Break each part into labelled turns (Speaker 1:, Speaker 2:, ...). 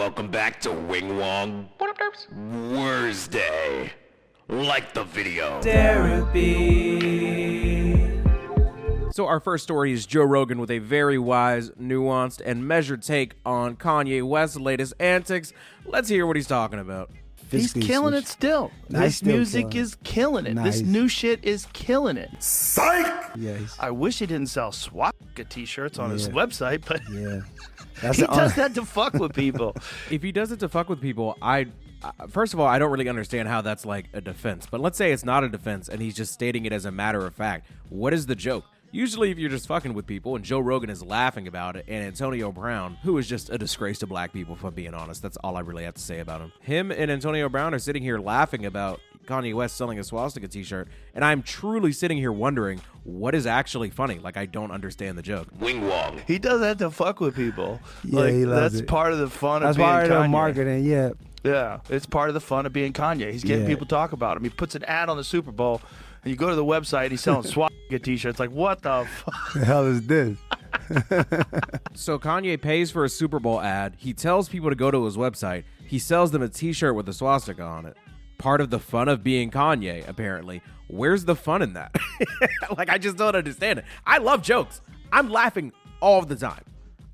Speaker 1: welcome back to Wing Wong Thursday. Like the video.
Speaker 2: Derapy. So our first story is Joe Rogan with a very wise, nuanced, and measured take on Kanye West's latest antics. Let's hear what he's talking about.
Speaker 3: He's killing it still. This music is killing it. This new shit is killing it.
Speaker 1: Psych!
Speaker 3: Yeah, I wish he didn't sell Swastika t-shirts on his website, but he does that to fuck with people.
Speaker 2: If he does it to fuck with people, first of all, I don't really understand how that's like a defense. But let's say it's not a defense and he's just stating it as a matter of fact. What is the joke? Usually if you're just fucking with people and Joe Rogan is laughing about it and Antonio Brown, who is just a disgrace to black people, if I'm being honest, that's all I really have to say about him. Him and Antonio Brown are sitting here laughing about Kanye West selling a swastika t-shirt, and I'm truly sitting here wondering what is actually funny. Like, I don't understand the joke.
Speaker 1: Wing Wong.
Speaker 3: He does that to fuck with people.
Speaker 4: Yeah,
Speaker 3: like,
Speaker 4: he loves
Speaker 3: that's
Speaker 4: it.
Speaker 3: part of the fun
Speaker 4: That's
Speaker 3: of being
Speaker 4: part of the
Speaker 3: Kanye.
Speaker 4: marketing, yeah.
Speaker 3: Yeah, it's part of the fun of being Kanye. He's getting people to talk about him. He puts an ad on the Super Bowl, and you go to the website, and he's selling swastika t-shirts. Like, what the fuck?
Speaker 4: The hell is this?
Speaker 2: So Kanye pays for a Super Bowl ad. He tells people to go to his website. He sells them a t-shirt with a swastika on it. Part of the fun of being Kanye, apparently. Where's the fun in that? Like, I just don't understand it. I love jokes. I'm laughing all the time.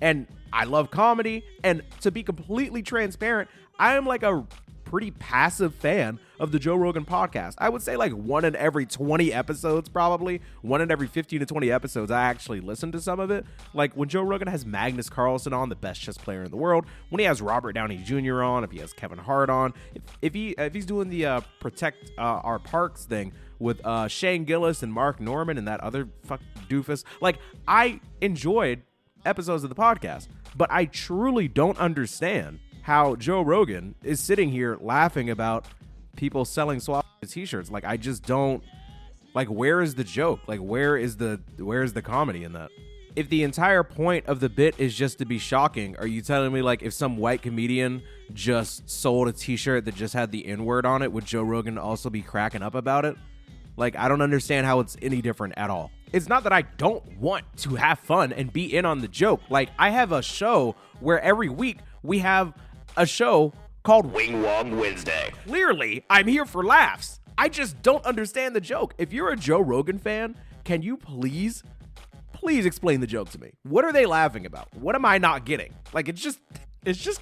Speaker 2: And I love comedy. And to be completely transparent, I am like a pretty passive fan of the Joe Rogan podcast. I would say like 1 in every 20 episodes, probably 1 in every 15 to 20 episodes, I actually listen to some of it. Like when Joe Rogan has Magnus Carlsen on, the best chess player in the world, when he has Robert Downey Jr. on, if he has Kevin Hart on, if he's doing the Protect Our Parks thing with Shane Gillis and Mark Norman and that other fuck doofus. Like, I enjoyed episodes of the podcast, but I truly don't understand how Joe Rogan is sitting here laughing about people selling swastika t-shirts. Like, I just don't, like, where is the joke? Like, where is the comedy in that? If the entire point of the bit is just to be shocking, are you telling me, like, if some white comedian just sold a t-shirt that just had the N-word on it, would Joe Rogan also be cracking up about it? Like, I don't understand how it's any different at all. It's not that I don't want to have fun and be in on the joke. Like, I have a show where every week we have a show called
Speaker 1: Wing Wong Wednesday.
Speaker 2: Clearly, I'm here for laughs. I just don't understand the joke. If you're a Joe Rogan fan, can you please explain the joke to me? What are they laughing about? What am I not getting? Like, it's just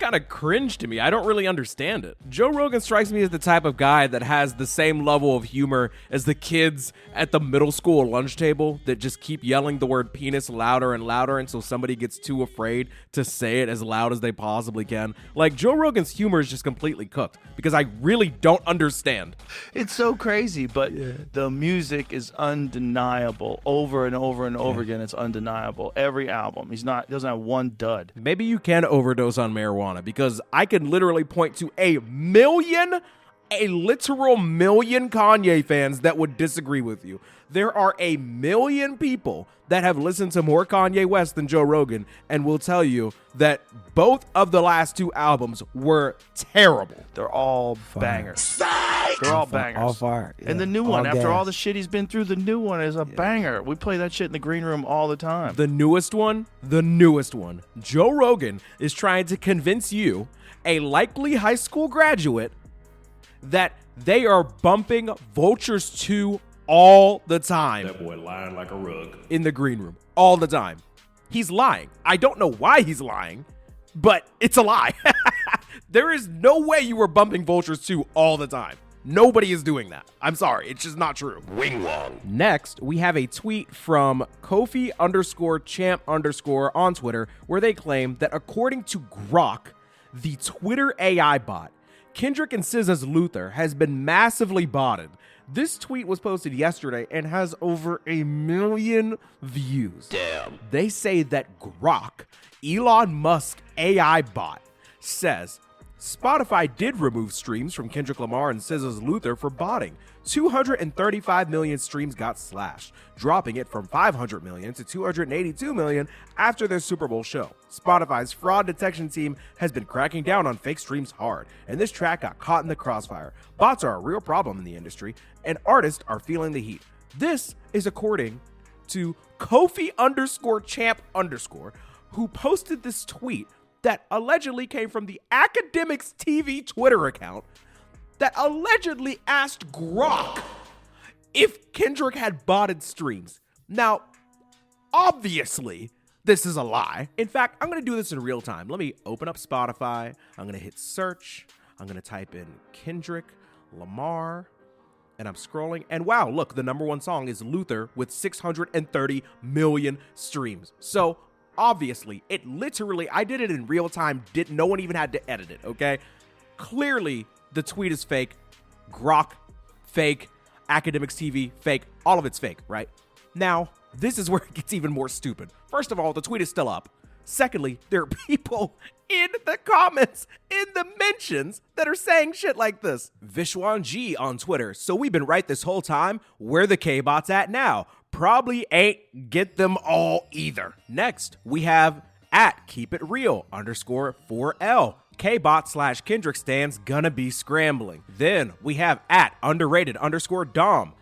Speaker 2: kind of cringe to me. I don't really understand it. Joe Rogan strikes me as the type of guy that has the same level of humor as the kids at the middle school lunch table that just keep yelling the word penis louder and louder until somebody gets too afraid to say it as loud as they possibly can. Like, Joe Rogan's humor is just completely cooked because I really don't understand.
Speaker 3: It's so crazy, but the music is undeniable. Over and over and over again, it's undeniable. Every album, he doesn't have one dud.
Speaker 2: Maybe you can overdose on marijuana, because I can literally point to a literal million Kanye fans that would disagree with you. There are a million people that have listened to more Kanye West than Joe Rogan and will tell you that both of the last 2 albums were terrible.
Speaker 3: They're all bangers. They're all bangers.
Speaker 4: All fire. Yeah.
Speaker 3: And the new
Speaker 4: All
Speaker 3: one, after
Speaker 4: gas.
Speaker 3: all the shit he's been through, the new one is a banger. We play that shit in the green room all the time.
Speaker 2: The newest one. Joe Rogan is trying to convince you, a likely high school graduate, that they are bumping Vultures 2 all the time.
Speaker 1: That boy lying like a rug.
Speaker 2: In the green room. All the time. He's lying. I don't know why he's lying, but it's a lie. There is no way you were bumping Vultures 2 all the time. Nobody is doing that. I'm sorry. It's just not true.
Speaker 1: Wing Wong.
Speaker 2: Next, we have a tweet from Kofi_champ_ on Twitter where they claim that according to Grok, the Twitter AI bot, Kendrick and SZA's Luther has been massively botted. This tweet was posted yesterday and has over 1 million views.
Speaker 1: Damn.
Speaker 2: They say that Grok, Elon Musk AI bot, says Spotify did remove streams from Kendrick Lamar and SZA's Luther for botting. 235 million streams got slashed, dropping it from 500 million to 282 million after their Super Bowl show. Spotify's fraud detection team has been cracking down on fake streams hard, and this track got caught in the crossfire. Bots are a real problem in the industry, and artists are feeling the heat. This is according to Kofi_champ_, who posted this tweet that allegedly came from the Academics TV Twitter account that allegedly asked Grok if Kendrick had botted streams. Now, obviously, this is a lie. In fact, I'm going to do this in real time. Let me open up Spotify. I'm going to hit search. I'm going to type in Kendrick Lamar. And I'm scrolling. And wow, look, the number one song is Luther with 630 million streams. So obviously, it literally, I did it in real time. No one even had to edit it, okay? Clearly, the tweet is fake. Grok, fake. Academics TV, fake. All of it's fake, right? Now, this is where it gets even more stupid. First of all, the tweet is still up. Secondly, there are people in the comments, in the mentions, that are saying shit like this. Vishwan G on Twitter. So we've been right this whole time. Where the K-bots at now? Probably ain't get them all either. Next, we have at keep it real _4L. K-bot / Kendrick stands gonna be scrambling. Then we have at underrated _Dom.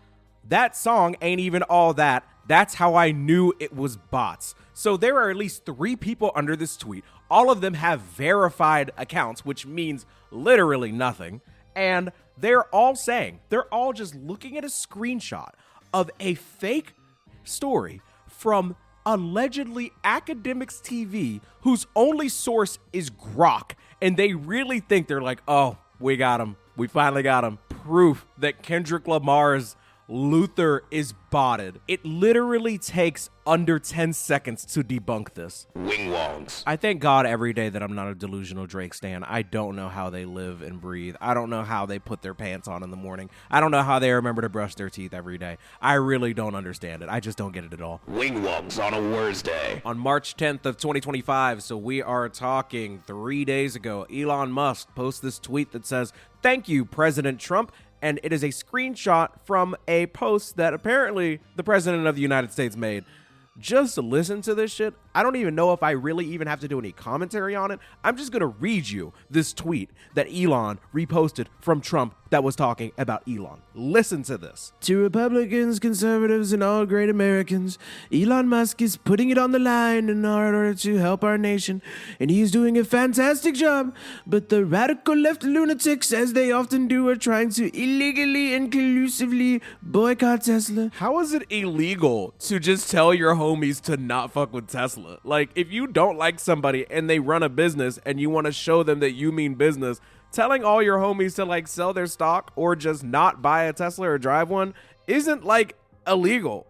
Speaker 2: That song ain't even all that. That's how I knew it was bots. So there are at least 3 people under this tweet. All of them have verified accounts, which means literally nothing. And they're all just looking at a screenshot of a fake story from allegedly Academics TV, whose only source is Grok. And they really think they're like, oh, we got him. We finally got him. Proof that Kendrick Lamar's Luther is botted. It literally takes under 10 seconds to debunk this.
Speaker 1: Wing wongs.
Speaker 2: I thank God every day that I'm not a delusional Drake stan. I don't know how they live and breathe. I don't know how they put their pants on in the morning. I don't know how they remember to brush their teeth every day. I really don't understand it. I just don't get it at all.
Speaker 1: Wing wongs on a Thursday.
Speaker 2: On March 10th of 2025, so we are talking 3 days ago, Elon Musk posts this tweet that says, "Thank you, President Trump." And it is a screenshot from a post that apparently the president of the United States made. Just listen to this shit. I don't even know if I really even have to do any commentary on it. I'm just going to read you this tweet that Elon reposted from Trump that was talking about Elon. Listen to this. To Republicans, conservatives, and all great Americans, Elon Musk is putting it on the line in order to help our nation, and he's doing a fantastic job. But the radical left lunatics, as they often do, are trying to illegally and collusively boycott Tesla. How is it illegal to just tell your homies to not fuck with Tesla? Like, if you don't like somebody and they run a business and you want to show them that you mean business, telling all your homies to like sell their stock or just not buy a Tesla or drive one isn't like illegal.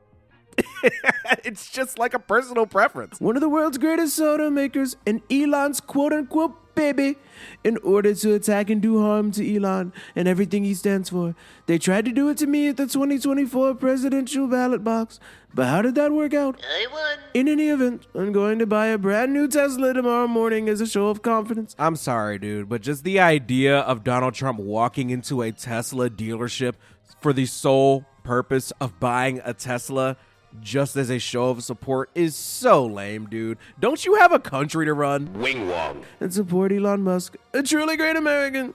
Speaker 2: It's just like a personal preference. One of the world's greatest soda makers and Elon's quote unquote baby, in order to attack and do harm to Elon and everything he stands for. They tried to do it to me at the 2024 presidential ballot box, but how did that work out?
Speaker 4: I won.
Speaker 2: In any event, I'm going to buy a brand new Tesla tomorrow morning as a show of confidence. I'm sorry, dude, but just the idea of Donald Trump walking into a Tesla dealership for the sole purpose of buying a Tesla just as a show of support is so lame, dude. Don't you have a country to run?
Speaker 1: Wing wong.
Speaker 2: And support Elon Musk, a truly great American.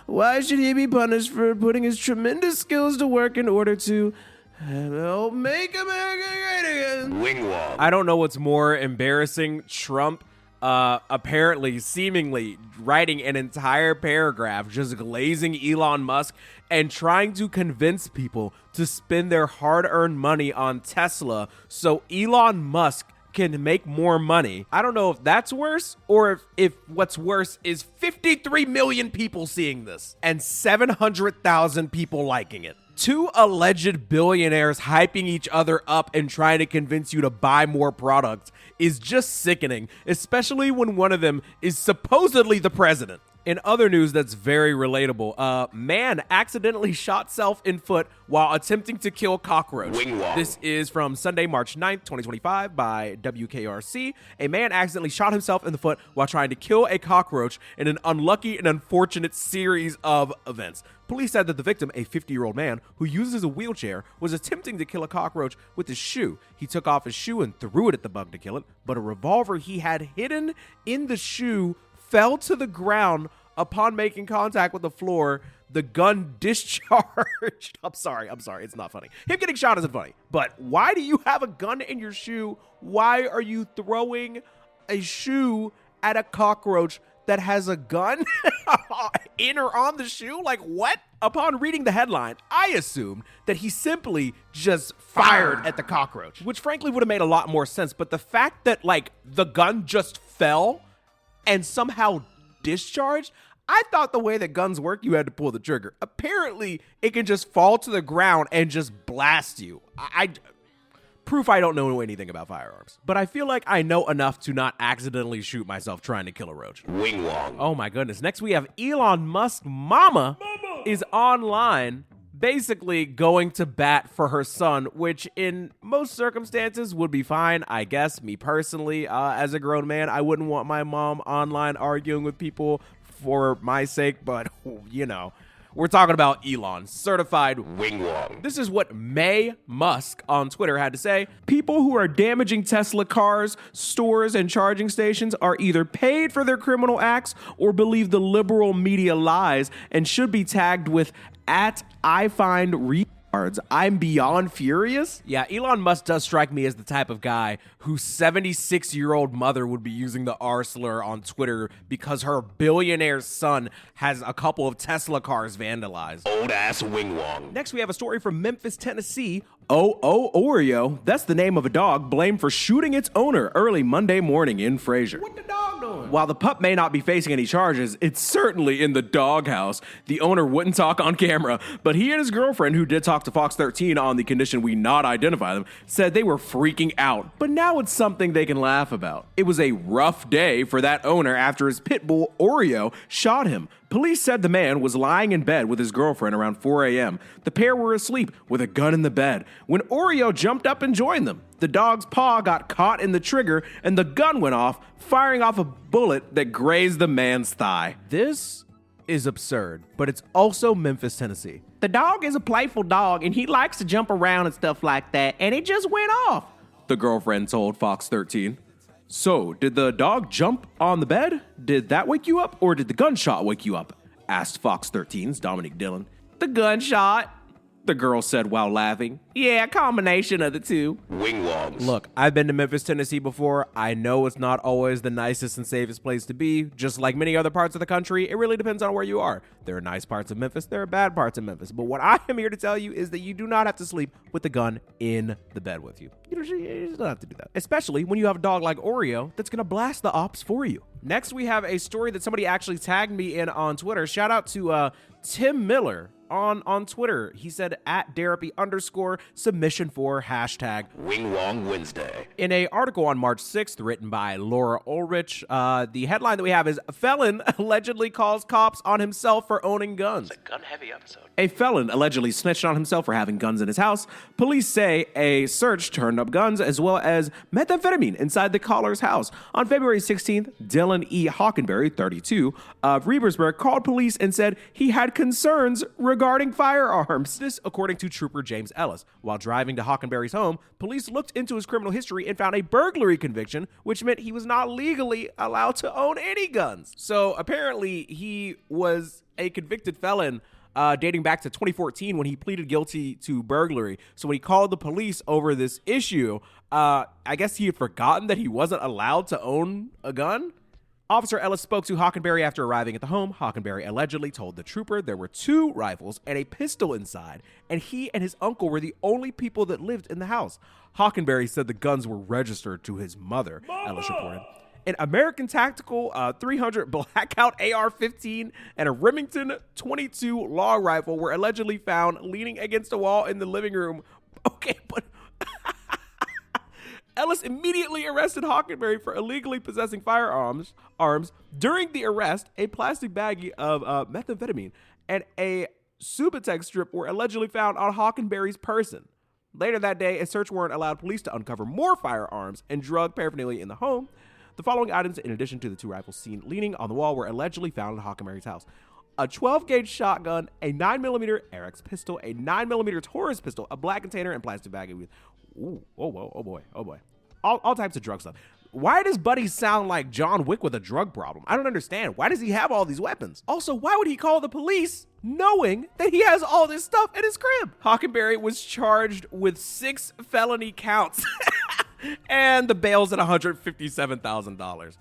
Speaker 2: Why should he be punished for putting his tremendous skills to work in order to help make America great again?
Speaker 1: Wing wong.
Speaker 2: I don't know what's more embarrassing. Trump apparently, seemingly writing an entire paragraph just glazing Elon Musk and trying to convince people to spend their hard-earned money on Tesla so Elon Musk can make more money. I don't know if that's worse or if what's worse is 53 million people seeing this and 700,000 people liking it. 2 alleged billionaires hyping each other up and trying to convince you to buy more products is just sickening, especially when one of them is supposedly the president. In other news that's very relatable, man accidentally shot self in foot while attempting to kill cockroach.
Speaker 1: Wing wong.
Speaker 2: This is from Sunday, March 9th, 2025 by WKRC. A man accidentally shot himself in the foot while trying to kill a cockroach in an unlucky and unfortunate series of events. Police said that the victim, a 50-year-old man who uses a wheelchair, was attempting to kill a cockroach with his shoe. He took off his shoe and threw it at the bug to kill it, but a revolver he had hidden in the shoe fell to the ground upon making contact with the floor. The gun discharged. I'm sorry. It's not funny. Him getting shot isn't funny. But why do you have a gun in your shoe? Why are you throwing a shoe at a cockroach that has a gun in or on the shoe? Like, what? Upon reading the headline, I assumed that he simply just fired at the cockroach, which frankly would have made a lot more sense. But the fact that, like, the gun just fell and somehow discharged, I thought the way that guns work, you had to pull the trigger. Apparently, it can just fall to the ground and just blast you. Proof I don't know anything about firearms. But I feel like I know enough to not accidentally shoot myself trying to kill a roach.
Speaker 1: Wing Wong.
Speaker 2: Oh my goodness. Next we have Elon Musk mama is online basically going to bat for her son, which in most circumstances would be fine, I guess. Me personally, as a grown man, I wouldn't want my mom online arguing with people for my sake, but you know. We're talking about Elon, certified
Speaker 1: Wing Wong.
Speaker 2: This is what Maye Musk on Twitter had to say. People who are damaging Tesla cars, stores, and charging stations are either paid for their criminal acts or believe the liberal media lies and should be tagged with @IFindRetards. I'm beyond furious. Yeah, Elon Musk does strike me as the type of guy whose 76-year-old mother would be using the R slur on Twitter because her billionaire son has a couple of Tesla cars vandalized.
Speaker 1: Old ass Wing Wong.
Speaker 2: Next, we have a story from Memphis, Tennessee. Oreo, that's the name of a dog blamed for shooting its owner early Monday morning in Fraser. What the dog doing? While the pup may not be facing any charges, it's certainly in the doghouse. The owner wouldn't talk on camera, but he and his girlfriend, who did talk to Fox 13 on the condition we not identify them, said they were freaking out. But now it's something they can laugh about. It was a rough day for that owner after his pit bull, Oreo, shot him. Police said the man was lying in bed with his girlfriend around 4 a.m. The pair were asleep with a gun in the bed when Oreo jumped up and joined them. The dog's paw got caught in the trigger and the gun went off, firing off a bullet that grazed the man's thigh. This is absurd, but it's also Memphis, Tennessee. The dog is a playful dog and he likes to jump around and stuff like that, and it just went off, the girlfriend told Fox 13. So, did the dog jump on the bed? Did that wake you up, or did the gunshot wake you up? Asked Fox 13's Dominic Dillon. The gunshot, the girl said while laughing. Yeah, a combination of the two.
Speaker 1: Wing Wongs.
Speaker 2: Look, I've been to Memphis, Tennessee before. I know it's not always the nicest and safest place to be. Just like many other parts of the country, it really depends on where you are. There are nice parts of Memphis, there are bad parts of Memphis. But what I am here to tell you is that you do not have to sleep with the gun in the bed with you. You just don't have to do that. Especially when you have a dog like Oreo that's gonna blast the ops for you. Next, we have a story that somebody actually tagged me in on Twitter. Shout out to Tim Miller on Twitter. He said @Derapy _submission4 hashtag
Speaker 1: Wing Wong Wednesday.
Speaker 2: In a article on March 6th written by Laura Ulrich, the headline that we have is Felon allegedly calls cops on himself for owning guns.
Speaker 1: It's a gun-heavy episode.
Speaker 2: A felon allegedly snitched on himself for having guns in his house. Police say a search turned up guns as well as methamphetamine inside the caller's house. On February 16th, Dylan E. Hockenberry, 32, of Rebersburg, called police and said he had concerns regarding firearms. This, according to Trooper James Ellis. While driving to Hockenberry's home, police looked into his criminal history and found a burglary conviction, which meant he was not legally allowed to own any guns. So apparently he was a convicted felon dating back to 2014 when he pleaded guilty to burglary. So when he called the police over this issue, I guess he had forgotten that he wasn't allowed to own a gun. Officer Ellis spoke to Hockenberry after arriving at the home. Hockenberry allegedly told the trooper there were 2 rifles and a pistol inside, and he and his uncle were the only people that lived in the house. Hockenberry said the guns were registered to his mother, Ellis reported. An American Tactical 300 Blackout AR-15 and a Remington 22 long rifle were allegedly found leaning against a wall in the living room. Okay, but Ellis immediately arrested Hockenberry for illegally possessing firearms. During the arrest, a plastic baggie of methamphetamine and a Subutex strip were allegedly found on Hockenberry's person. Later that day, a search warrant allowed police to uncover more firearms and drug paraphernalia in the home. The following items, in addition to the 2 rifles seen leaning on the wall, were allegedly found in Hockenberry's house: a 12-gauge shotgun, a 9mm Arex pistol, a 9mm Taurus pistol, a black container, and plastic baggie with, oh boy, all types of drug stuff. Why does Buddy sound like John Wick with a drug problem? I don't understand. Why does he have all these weapons? Also, why would he call the police knowing that he has all this stuff in his crib? Hockenberry was charged with 6 felony counts and the bail's at $157,000.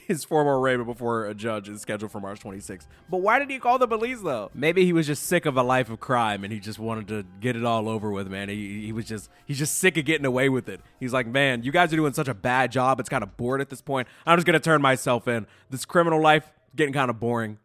Speaker 2: His formal arraignment before a judge is scheduled for March 26th. But why did he call the police, though? Maybe he was just sick of a life of crime and he just wanted to get it all over with, man. He's just sick of getting away with it. He's like, man, you guys are doing such a bad job. It's kind of bored at this point. I'm just going to turn myself in. This criminal life, getting kind of boring.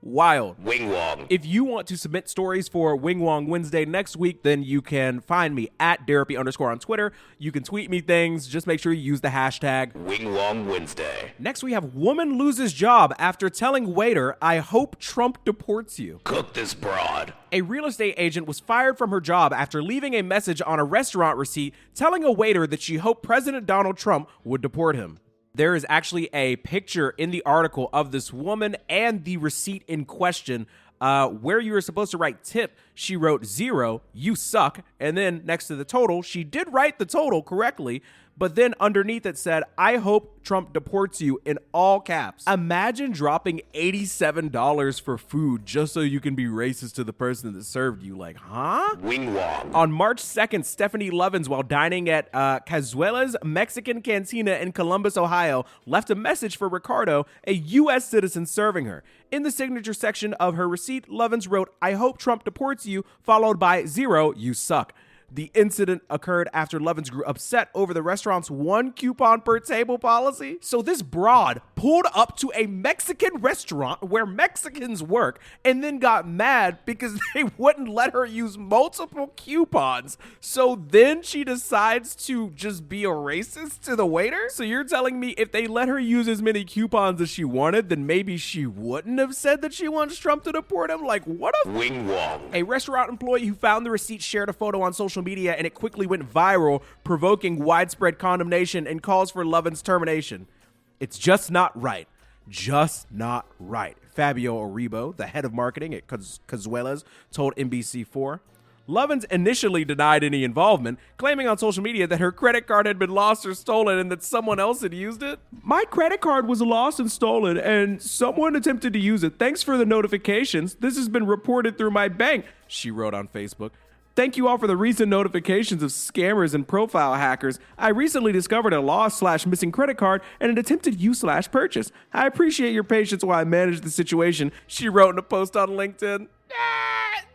Speaker 2: Wild.
Speaker 1: Wing Wong.
Speaker 2: If you want to submit stories for Wing Wong Wednesday next week, then you can find me at Derapy _ on Twitter. You can tweet me things. Just make sure you use the hashtag
Speaker 1: Wing Wong Wednesday.
Speaker 2: Next, we have woman loses job after telling waiter, I hope Trump deports you.
Speaker 1: Cook this broad.
Speaker 2: A real estate agent was fired from her job after leaving a message on a restaurant receipt telling a waiter that she hoped President Donald Trump would deport him. There is actually a picture in the article of this woman and the receipt in question where you were supposed to write tip. She wrote 0, you suck. And then next to the total, she did write the total correctly. But then underneath it said, I hope Trump deports you in all caps. Imagine dropping $87 for food just so you can be racist to the person that served you. Like, huh?
Speaker 1: Wing Wong.
Speaker 2: On March 2nd, Stephanie Lovins, while dining at Cazuela's Mexican Cantina in Columbus, Ohio, left a message for Ricardo, a U.S. citizen serving her. In the signature section of her receipt, Lovins wrote, I hope Trump deports you, followed by 0, you suck. The incident occurred after Lovins grew upset over the restaurant's 1 coupon per table policy. So this broad pulled up to a Mexican restaurant where Mexicans work and then got mad because they wouldn't let her use multiple coupons. So then she decides to just be a racist to the waiter? So you're telling me if they let her use as many coupons as she wanted, then maybe she wouldn't have said that she wants Trump to deport him? Like, what a...
Speaker 1: Wing Wong.
Speaker 2: A restaurant employee who found the receipt shared a photo on social media and it quickly went viral, provoking widespread condemnation and calls for Lovin's termination. It's just not right. Just not right. Fabio Oribo, the head of marketing at Cazuela's, told NBC4. Lovins initially denied any involvement, claiming on social media that her credit card had been lost or stolen and that someone else had used it. My credit card was lost and stolen and someone attempted to use it. Thanks for the notifications. This has been reported through my bank, she wrote on Facebook. Thank you all for the recent notifications of scammers and profile hackers. I recently discovered a lost/missing credit card and an attempted use/purchase. I appreciate your patience while I manage the situation, she wrote in a post on LinkedIn.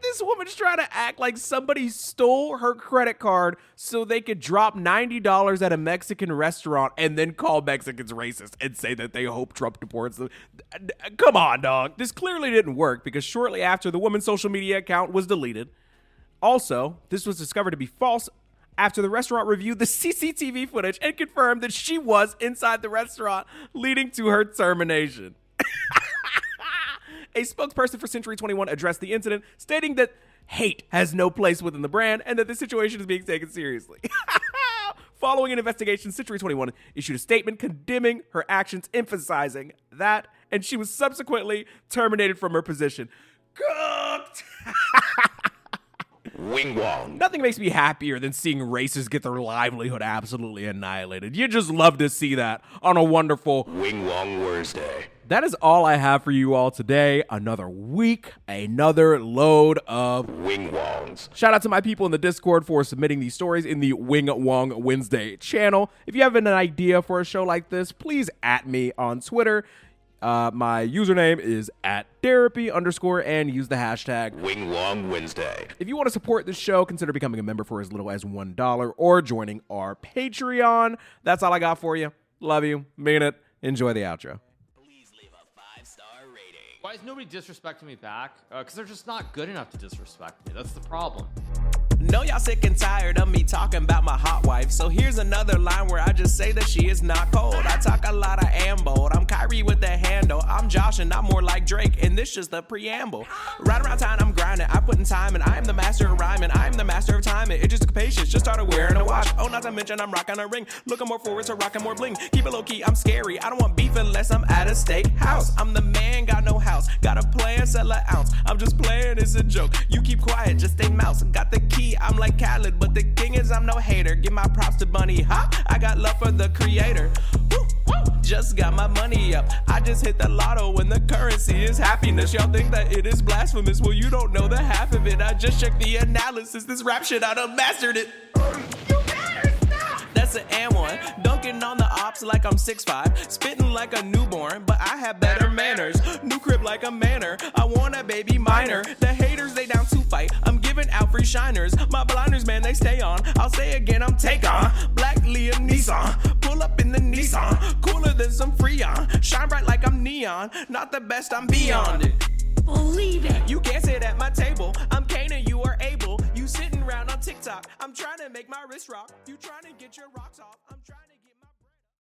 Speaker 2: This woman's trying to act like somebody stole her credit card so they could drop $90 at a Mexican restaurant and then call Mexicans racist and say that they hope Trump deports them. Come on, dog. This clearly didn't work because shortly after, the woman's social media account was deleted. Also, this was discovered to be false after the restaurant reviewed the CCTV footage and confirmed that she was inside the restaurant, leading to her termination. A spokesperson for Century 21 addressed the incident, stating that hate has no place within the brand and that the situation is being taken seriously. Following an investigation, Century 21 issued a statement condemning her actions, emphasizing that, and she was subsequently terminated from her position. Cooked!
Speaker 1: Wing Wong.
Speaker 2: Nothing makes me happier than seeing racists get their livelihood absolutely annihilated. You just love to see that on a wonderful
Speaker 1: Wing Wong Wednesday.
Speaker 2: That is all I have for you all today. Another week, another load of
Speaker 1: Wing Wongs.
Speaker 2: Shout out to my people in the Discord for submitting these stories in the Wing Wong Wednesday channel. If you have an idea for a show like this, please @ me on Twitter. My username is @Derapy _ and use the hashtag
Speaker 1: Wing Wong Wednesday.
Speaker 2: If you want to support this show, consider becoming a member for as little as $1 or joining our Patreon. That's all I got for you. Love you. Mean it. Enjoy the outro.
Speaker 1: Please leave a 5-star rating.
Speaker 4: Why is nobody disrespecting me back? Because they're just not good enough to disrespect me. That's the problem.
Speaker 2: Know y'all sick and tired of me talking about my hot wife. So here's another line where I just say that she is not cold. I talk a lot of ambo. I'm Kyrie with the handle. I'm Josh and I'm more like Drake. And this just the preamble. Right around town I'm grinding. I put in time and I'm the master of rhyming. I'm the master of timing. It just took patience. Just started wearing a watch. Oh, not to mention I'm rocking a ring. Looking more forward to rocking more bling. Keep it low key. I'm scary. I don't want beef unless I'm at a steakhouse. I'm the man, got no house. Got a plan, sell an ounce. I'm just playing. It's a joke. You keep quiet. Just stay mouse. Got the key. I'm like Khaled, but the thing is I'm no hater. Give my props to Bunny Hop. I got love for the creator. Woo, woo. Just got my money up. I just hit the lotto when the currency is happiness. Y'all think that it is blasphemous? Well, you don't know the half of it. I just checked the analysis. This rap shit, I done mastered it. You better stop. That's an and one. Don't
Speaker 5: Dunking on the ops like I'm 6'5", spitting like a newborn, but I have better manners. New crib like a manor, I want a baby minor. The haters, they down to fight, I'm giving out free shiners. My blinders, man, they stay on, I'll say again, I'm take on. Black Liam Neeson, pull up in the Nissan, cooler than some Freon. Shine bright like I'm neon, not the best, I'm beyond it. Believe it. You can't sit at my table, I'm Kanye, you are able. You sitting around on TikTok, I'm trying to make my wrist rock. You trying to get your rocks off.